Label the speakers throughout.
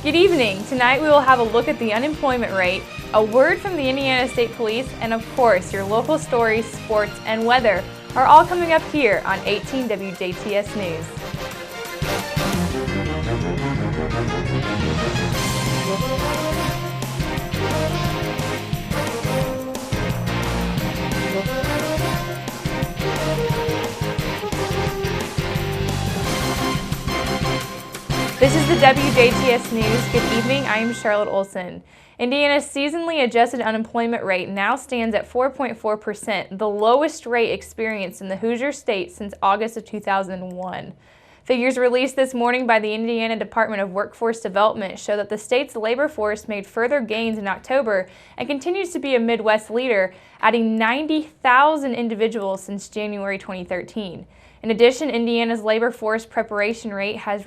Speaker 1: Good evening. Tonight we will have a look at the unemployment rate, a word from the Indiana State Police, and of course your local stories, sports, and weather are all coming up here on 18 WJTS News. This is the WJTS News. Good evening, I am Charlotte Olson. Indiana's seasonally adjusted unemployment rate now stands at 4.4%, the lowest rate experienced in the Hoosier State since August of 2001. Figures released this morning by the Indiana Department of Workforce Development show that the state's labor force made further gains in October and continues to be a Midwest leader, adding 90,000 individuals since January 2013. In addition, Indiana's labor force preparation rate has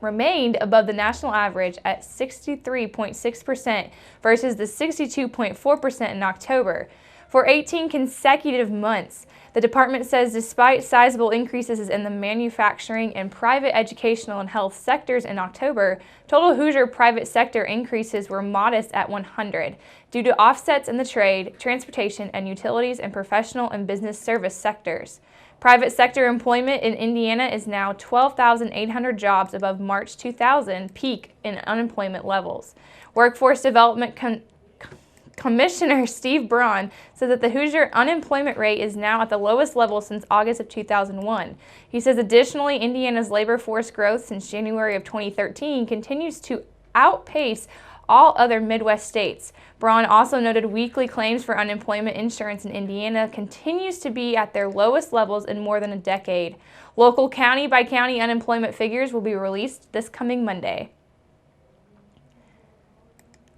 Speaker 1: remained above the national average at 63.6% versus the 62.4% in October. For 18 consecutive months, the department says despite sizable increases in the manufacturing and private educational and health sectors in October, total Hoosier private sector increases were modest at 100 due to offsets in the trade, transportation, and utilities and professional and business service sectors. Private sector employment in Indiana is now 12,800 jobs above March 2000 peak in unemployment levels. Workforce Development Commissioner Steve Braun said that the Hoosier unemployment rate is now at the lowest level since August of 2001. He says additionally, Indiana's labor force growth since January of 2013 continues to outpace all other Midwest states. Braun also noted weekly claims for unemployment insurance in Indiana continues to be at their lowest levels in more than a decade. Local county-by-county unemployment figures will be released this coming Monday.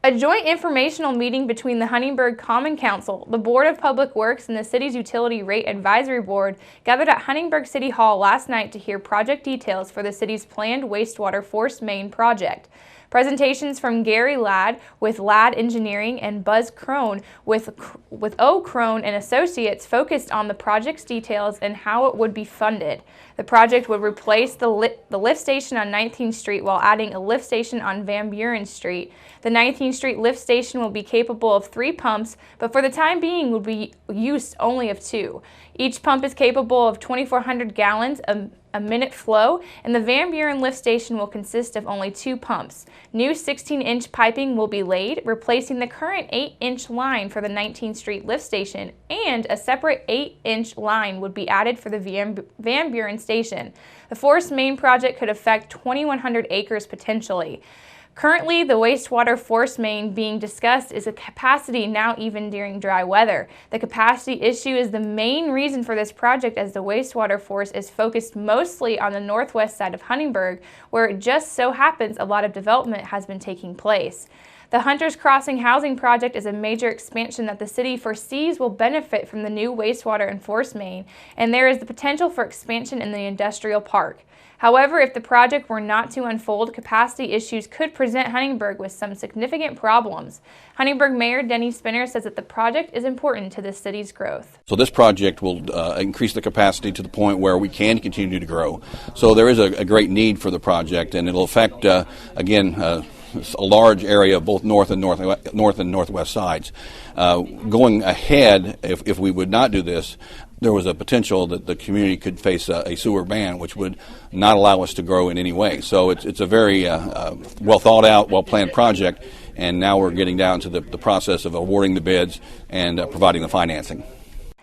Speaker 1: A joint informational meeting between the Huntingburg Common Council, the Board of Public Works, and the city's Utility Rate Advisory Board gathered at Huntingburg City Hall last night to hear project details for the city's planned wastewater force main project. Presentations from Gary Ladd with Ladd Engineering and Buzz Crone with O. Crone and Associates focused on the project's details and how it would be funded. The project would replace the lift station on 19th Street while adding a lift station on Van Buren Street. The 19th Street lift station will be capable of 3 pumps, but for the time being will be used only of 2. Each pump is capable of 2,400 gallons a minute flow, and the Van Buren lift station will consist of only 2 pumps. New 16-inch piping will be laid, replacing the current 8-inch line for the 19th Street lift station, and a separate 8-inch line would be added for the Van Buren station. The force main project could affect 2,100 acres potentially. Currently, the wastewater force main being discussed is a capacity now even during dry weather. The capacity issue is the main reason for this project, as the wastewater force is focused mostly on the northwest side of Huntingburg, where it just so happens a lot of development has been taking place. The Hunters Crossing housing project is a major expansion that the city foresees will benefit from the new wastewater and force main, and there is the potential for expansion in the industrial park. However, if the project were not to unfold, capacity issues could present Huntingburg with some significant problems. Huntingburg Mayor Denny Spinner says that the project is important to the city's growth.
Speaker 2: So this project will increase the capacity to the point where we can continue to grow. So there is a great need for the project, and it'll affect, a large area of both north and northwest sides. Going ahead, if we would not do this, there was a potential that the community could face a sewer ban, which would not allow us to grow in any way. So it's a very well thought out, well planned project, and now we're getting down to the process of awarding the bids and providing the financing.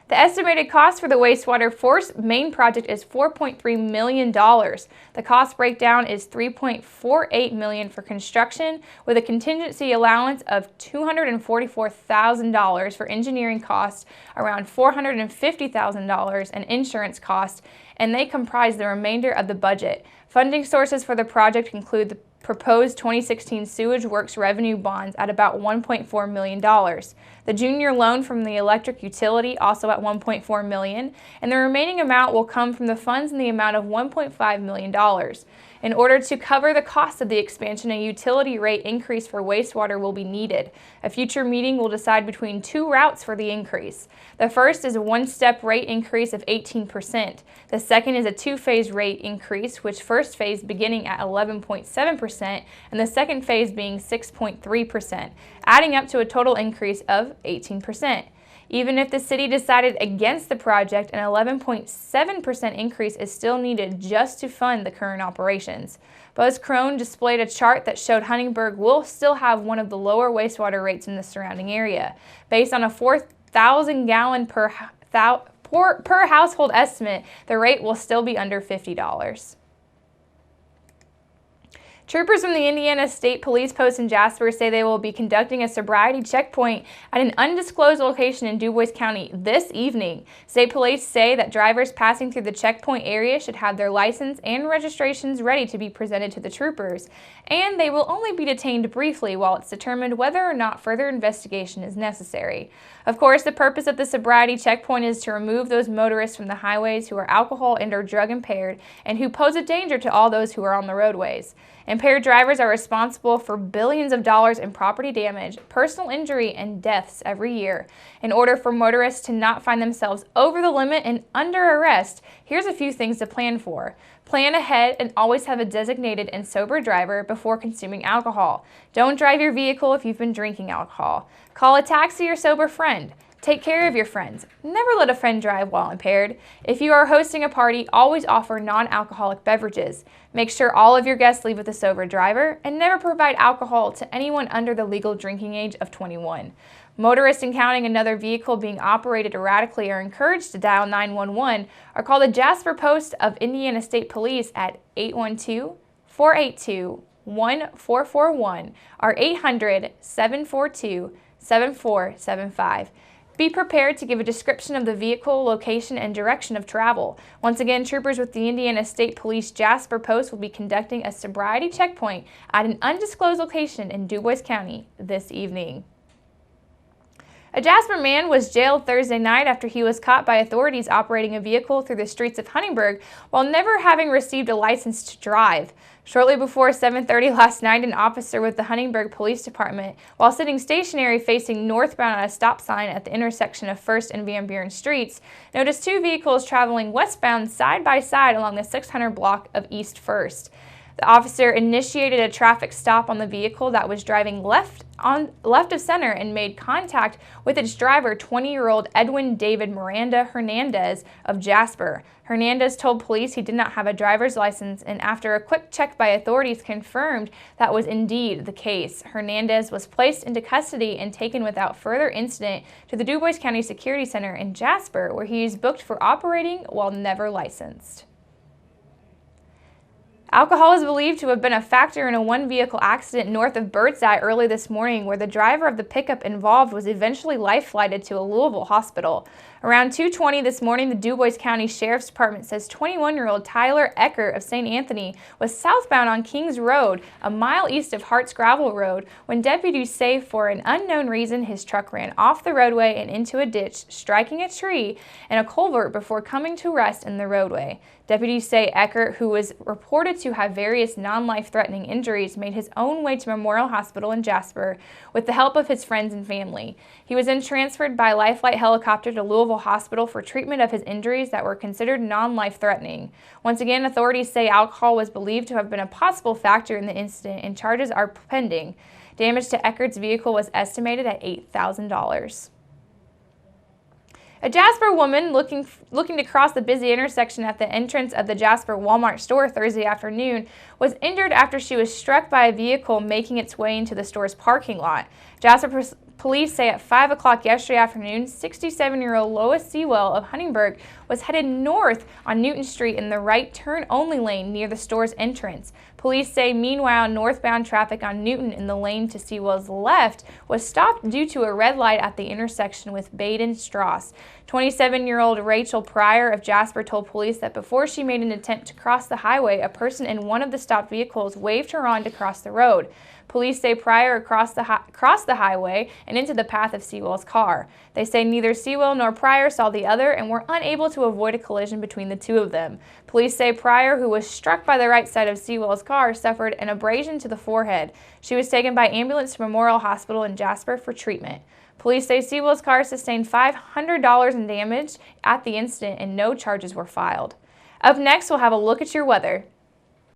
Speaker 1: The estimated cost for the wastewater force main project is $4.3 million. The cost breakdown is $3.48 million for construction, with a contingency allowance of $244,000 for engineering costs, around $450,000 and insurance costs, and they comprise the remainder of the budget. Funding sources for the project include the proposed 2016 Sewage Works revenue bonds at about $1.4 million. The junior loan from the electric utility also at $1.4 million, and the remaining amount will come from the funds in the amount of $1.5 million. In order to cover the cost of the expansion, a utility rate increase for wastewater will be needed. A future meeting will decide between two routes for the increase. The first is a one-step rate increase of 18%. The second is a two-phase rate increase, which first phase beginning at 11.7% and the second phase being 6.3%, adding up to a total increase of 18%. Even if the city decided against the project, an 11.7% increase is still needed just to fund the current operations. Buzz Crone displayed a chart that showed Huntingburg will still have one of the lower wastewater rates in the surrounding area. Based on a 4,000 gallon per household estimate, the rate will still be under $50. Troopers from the Indiana State Police Post in Jasper say they will be conducting a sobriety checkpoint at an undisclosed location in Dubois County this evening. State police say that drivers passing through the checkpoint area should have their license and registrations ready to be presented to the troopers, and they will only be detained briefly while it's determined whether or not further investigation is necessary. Of course, the purpose of the sobriety checkpoint is to remove those motorists from the highways who are alcohol and/or drug impaired and who pose a danger to all those who are on the roadways. Impaired drivers are responsible for billions of dollars in property damage, personal injury, and deaths every year. In order for motorists to not find themselves over the limit and under arrest, here's a few things to plan for. Plan ahead and always have a designated and sober driver before consuming alcohol. Don't drive your vehicle if you've been drinking alcohol. Call a taxi or sober friend. Take care of your friends. Never let a friend drive while impaired. If you are hosting a party, always offer non-alcoholic beverages. Make sure all of your guests leave with a sober driver, and never provide alcohol to anyone under the legal drinking age of 21. Motorists encountering another vehicle being operated erratically are encouraged to dial 911 or call the Jasper Post of Indiana State Police at 812-482-1441 or 800-742-7475. Be prepared to give a description of the vehicle, location, and direction of travel. Once again, troopers with the Indiana State Police Jasper Post will be conducting a sobriety checkpoint at an undisclosed location in Dubois County this evening. A Jasper man was jailed Thursday night after he was caught by authorities operating a vehicle through the streets of Huntingburg while never having received a license to drive. Shortly before 7:30 last night, an officer with the Huntingburg Police Department, while sitting stationary facing northbound at a stop sign at the intersection of 1st and Van Buren Streets, noticed two vehicles traveling westbound side by side along the 600 block of East 1st. The officer initiated a traffic stop on the vehicle that was driving left of center and made contact with its driver, 20-year-old Edwin David Miranda Hernandez of Jasper. Hernandez told police he did not have a driver's license, and after a quick check by authorities confirmed that was indeed the case. Hernandez was placed into custody and taken without further incident to the Dubois County Security Center in Jasper, where he is booked for operating while never licensed. Alcohol is believed to have been a factor in a one-vehicle accident north of Birdseye early this morning, where the driver of the pickup involved was eventually life-flighted to a Louisville hospital. Around 2:20 this morning, the Dubois County Sheriff's Department says 21-year-old Tyler Eckert of St. Anthony was southbound on Kings Road, a mile east of Hart's Gravel Road, when deputies say for an unknown reason his truck ran off the roadway and into a ditch, striking a tree and a culvert before coming to rest in the roadway. Deputies say Eckert, who was reported to have various non-life-threatening injuries, made his own way to Memorial Hospital in Jasper with the help of his friends and family. He was then transferred by Life Flight helicopter to Louisville Hospital for treatment of his injuries that were considered non-life-threatening. Once again, authorities say alcohol was believed to have been a possible factor in the incident, and charges are pending. Damage to Eckert's vehicle was estimated at $8,000. A Jasper woman looking to cross the busy intersection at the entrance of the Jasper Walmart store Thursday afternoon was injured after she was struck by a vehicle making its way into the store's parking lot. Jasper police say at 5 o'clock yesterday afternoon, 67-year-old Lois Sewell of Huntingburg was headed north on Newton Street in the right turn-only lane near the store's entrance. Police say, meanwhile, northbound traffic on Newton in the lane to Sewell's left was stopped due to a red light at the intersection with Baden-Strauss. 27-year-old Rachel Pryor of Jasper told police that before she made an attempt to cross the highway, a person in one of the stopped vehicles waved her on to cross the road. Police say Pryor crossed the highway and into the path of Sewell's car. They say neither Sewell nor Pryor saw the other and were unable to avoid a collision between the two of them. Police say Pryor, who was struck by the right side of Sewell's car, suffered an abrasion to the forehead. She was taken by ambulance to Memorial Hospital in Jasper for treatment. Police say Sewell's car sustained $500 in damage at the incident and no charges were filed. Up next, we'll have a look at your weather.